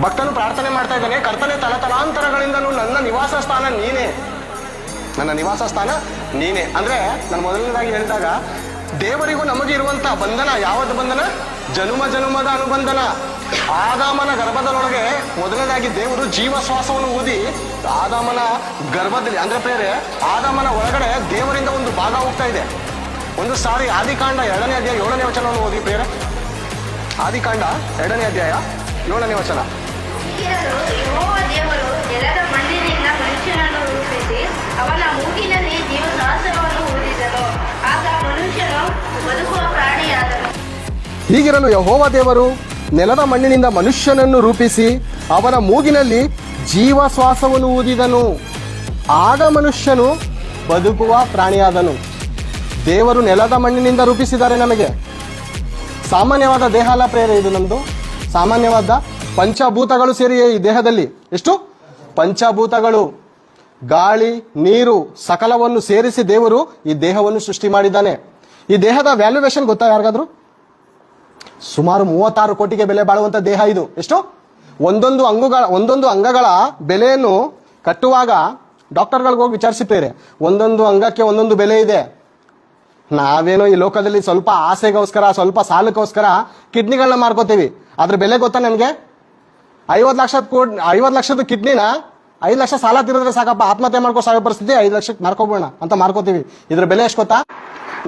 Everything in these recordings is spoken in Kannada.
ಭಕ್ತನು ಪ್ರಾರ್ಥನೆ ಮಾಡ್ತಾ ಇದ್ದಾನೆ, ಕರ್ತನೆ ತಲತಲಾಂತರಗಳಿಂದಲೂ ನನ್ನ ನಿವಾಸ ಸ್ಥಾನ ನೀನೇ, ನನ್ನ ನಿವಾಸ ಸ್ಥಾನ ನೀನೇ. ಅಂದ್ರೆ ನಾನು ಮೊದಲನೇದಾಗಿ ಹೇಳಿದಾಗ ದೇವರಿಗೂ ನಮಗೆ ಇರುವಂತಹ ಬಂಧನ ಯಾವತ್ತು ಬಂಧನ? ಜನುಮ ಜನುಮದ ಅನುಬಂಧನ. ಆದಾಮನ ಗರ್ಭದೊಳಗೆ ಮೊದಲನೇದಾಗಿ ದೇವರು ಜೀವಶ್ವಾಸವನ್ನು ಊದಿ ಆದಾಮನ ಗರ್ಭದಲ್ಲಿ, ಅಂದ್ರೆ ಬೇರೆ ಆದಾಮನ ಒಳಗಡೆ ದೇವರಿಂದ ಒಂದು ಭಾಗ ಹೋಗ್ತಾ ಇದೆ. ಒಂದು ಸಾರಿ ಆದಿಕಾಂಡ 2ನೇ ಅಧ್ಯಾಯ 7ನೇ ವಚನವನ್ನು ಓದಿ ಬೇರೆ. ಆದಿಕಾಂಡ 2ನೇ ಅಧ್ಯಾಯ 7ನೇ ವಚನ. ಯೆಹೋವ ದೇವರು ನೆಲದ ಮಣ್ಣಿನಿಂದ ಮನುಷ್ಯನನ್ನು ರೂಪಿಸಿ ಅವನ ಮೂಗಿನಲ್ಲಿ ಜೀವಶ್ವಾಸವನ್ನು ಊದಿದನು, ಆಗ ಮನುಷ್ಯನು ಬದುಕುವ ಪ್ರಾಣಿಯಾದನು. ಹೀಗಿರಲು ಯೆಹೋವ ದೇವರು ನೆಲದ ಮಣ್ಣಿನಿಂದ ಮನುಷ್ಯನನ್ನು ರೂಪಿಸಿ ಅವನ ಮೂಗಿನಲ್ಲಿ ಜೀವಶ್ವಾಸವನ್ನು ಊದಿದನು, ಆಗ ಮನುಷ್ಯನು ಬದುಕುವ ಪ್ರಾಣಿಯಾದನು. ದೇವರು ನೆಲದ ಮಣ್ಣಿನಿಂದ ರೂಪಿಸಿದ್ದಾರೆ ನಮಗೆ. ಸಾಮಾನ್ಯವಾದ ದೇಹ ಅಲ್ಲ ಪ್ರೇರೆ, ಇದು ನಮ್ದು ಸಾಮಾನ್ಯವಾದ ಪಂಚಭೂತಗಳು ಸೇರಿ ಈ ದೇಹದಲ್ಲಿ. ಎಷ್ಟು ಪಂಚಭೂತಗಳು? ಗಾಳಿ, ನೀರು ಸಕಲವನ್ನು ಸೇರಿಸಿ ದೇವರು ಈ ದೇಹವನ್ನು ಸೃಷ್ಟಿ ಮಾಡಿದ್ದಾನೆ. ಈ ದೇಹದ ವ್ಯಾಲ್ಯೂಯೇಷನ್ ಗೊತ್ತಾ ಯಾರಿಗಾದ್ರು? ಸುಮಾರು 36 ಕೋಟಿಗೆ ಬೆಲೆ ಬಾಳುವಂತ ದೇಹ ಇದು. ಎಷ್ಟು? ಒಂದೊಂದು ಅಂಗಗಳ ಬೆಲೆಯನ್ನು ಕಟ್ಟುವಾಗ ಡಾಕ್ಟರ್ಗಳಿಗೆ ಹೋಗಿ ವಿಚಾರಿಸಿದ್ದೇವೆ. ಒಂದೊಂದು ಅಂಗಕ್ಕೆ ಒಂದೊಂದು ಬೆಲೆ ಇದೆ. ನಾವೇನೋ ಈ ಲೋಕದಲ್ಲಿ ಸ್ವಲ್ಪ ಆಸೆಗೋಸ್ಕರ, ಸ್ವಲ್ಪ ಸಾಲಕ್ಕೋಸ್ಕರ ಕಿಡ್ನಿಗಳನ್ನ ಮಾರ್ಕೋತೀವಿ. ಅದ್ರ ಬೆಲೆ ಗೊತ್ತಾ ನಮಗೆ? 50 ಲಕ್ಷದ ಕಿಡ್ನಿನ 5 ಲಕ್ಷ ಸಾಲ ತಿರಿದ್ರೆ ಸಾಕಪ್ಪ, ಆತ್ಮಹತ್ಯೆ ಮಾಡ್ಕೋ ಸಾಗೋ ಪರಿಸ್ಥಿತಿ, 5 ಲಕ್ಷಕ್ಕೆ ಮಾರ್ಕೋಬೋಣ ಅಂತ ಮಾರ್ಕೋತೀವಿ. ಇದ್ರ ಬೆಲೆ ಎಷ್ಟು ಗೊತ್ತಾ?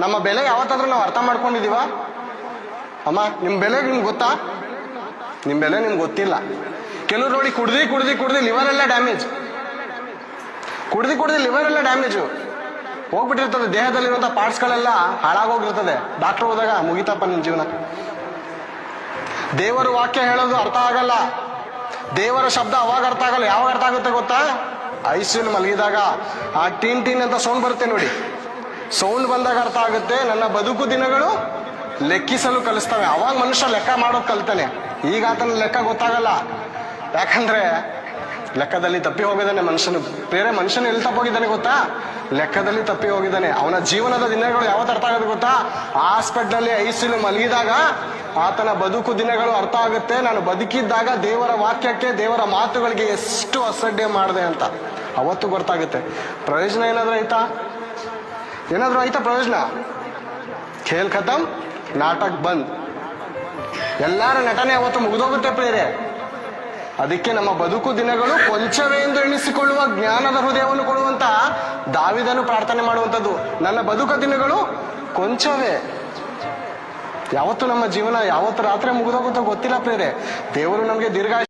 ನಮ್ಮ ಬೆಲೆ ಯಾವತ್ತಾದ್ರೂ ನಾವು ಅರ್ಥ ಮಾಡ್ಕೊಂಡಿದೀವ? ಅಮ್ಮ, ನಿಮ್ ಬೆಲೆ ನಿಮ್ಗೆ ಗೊತ್ತಾ? ನಿಮ್ ಬೆಲೆ ನಿಮ್ಗೆ ಗೊತ್ತಿಲ್ಲ. ಕೆಲವ್ರು ನೋಡಿ ಕುಡ್ದಿ ಲಿವರ್ ಎಲ್ಲ ಡ್ಯಾಮೇಜ್, ಕುಡ್ದಿ ಲಿವರ್ ಎಲ್ಲ ಡ್ಯಾಮೇಜು ಹೋಗ್ಬಿಟ್ಟಿರ್ತದೆ. ದೇಹದಲ್ಲಿರುವಂತಹ ಪಾರ್ಟ್ಸ್ ಗಳೆಲ್ಲ ಹಾಳಾಗೋಗಿರ್ತದೆ. ಡಾಕ್ಟರ್ ಹೋದಾಗ ಮುಗಿತಪ್ಪ ನಿನ್ ಜೀವನ. ದೇವರ ವಾಕ್ಯ ಹೇಳೋದು ಅರ್ಥ ಆಗಲ್ಲ, ದೇವರ ಶಬ್ದ ಅವಾಗ ಅರ್ಥ ಆಗಲ್ಲ. ಯಾವಾಗ ಅರ್ಥ ಆಗುತ್ತೆ ಗೊತ್ತಾ? ಐಸಿಯಲ್ಲಿ ಮಲಗಿದಾಗ ಆ ಟೀನ್ ಅಂತ ಸೌಂಡ್ ಬರುತ್ತೆ ನೋಡಿ, ಸೌಂಡ್ ಬಂದಾಗ ಅರ್ಥ ಆಗುತ್ತೆ. ನನ್ನ ಬದುಕು ದಿನಗಳು ಲೆಕ್ಕಿಸಲು ಕಲಿಸ್ತವೆ. ಅವಾಗ ಮನುಷ್ಯ ಲೆಕ್ಕ ಮಾಡೋದು ಕಲ್ತಾನೆ. ಈಗ ಆತನ ಲೆಕ್ಕ ಗೊತ್ತಾಗಲ್ಲ, ಯಾಕಂದ್ರೆ ಲೆಕ್ಕದಲ್ಲಿ ತಪ್ಪಿ ಹೋಗಿದ್ದಾನೆ ಮನುಷ್ಯನು. ಬೇರೆ ಮನುಷ್ಯನು ಎಲ್ಲಿ ತಪ್ಪೋಗಿದ್ದಾನೆ ಗೊತ್ತಾ? ಲೆಕ್ಕದಲ್ಲಿ ತಪ್ಪಿ ಹೋಗಿದ್ದಾನೆ. ಅವನ ಜೀವನದ ದಿನಗಳು ಯಾವತ್ತು ಅರ್ಥ ಆಗೋದು ಗೊತ್ತಾ? ಹಾಸ್ಪಿಟ್ಲಲ್ಲಿ ಐಸಿಯಲ್ಲಿ ಮಲಗಿದಾಗ ಆತನ ಬದುಕು ದಿನಗಳು ಅರ್ಥ ಆಗುತ್ತೆ. ನಾನು ಬದುಕಿದ್ದಾಗ ದೇವರ ವಾಕ್ಯಕ್ಕೆ, ದೇವರ ಮಾತುಗಳಿಗೆ ಎಷ್ಟು ಅಸಡ್ಡೆ ಮಾಡಿದೆ ಅಂತ ಅವತ್ತು ಗೊತ್ತಾಗುತ್ತೆ. ಪ್ರಯೋಜನ ಏನಾದ್ರೂ ಆಯ್ತಾ? ಪ್ರಯೋಜನ? ಖೇಲ್ ಖತಮ್, ನಾಟಕ್ ಬಂದ್. ಎಲ್ಲರ ನಟನೆ ಅವತ್ತು ಮುಗಿದೋಗುತ್ತೆ ಪ್ರೇರೆ. ಅದಕ್ಕೆ ನಮ್ಮ ಬದುಕು ದಿನಗಳು ಕೊಂಚವೇ ಎಂದು ಎಣಿಸಿಕೊಳ್ಳುವ ಜ್ಞಾನದ ಹೃದಯವನ್ನು ಕೊಡುವಂತ ದಾವಿದನು ಪ್ರಾರ್ಥನೆ ಮಾಡುವಂಥದ್ದು. ನನ್ನ ಬದುಕ ದಿನಗಳು ಕೊಂಚವೇ. ಯಾವತ್ತು ನಮ್ಮ ಜೀವನ ಯಾವತ್ತು ರಾತ್ರಿ ಮುಗಿದೋಗುತ್ತೋ ಗೊತ್ತಿಲ್ಲ ಪ್ರೇರೆ. ದೇವರು ನಮಗೆ ದೀರ್ಘ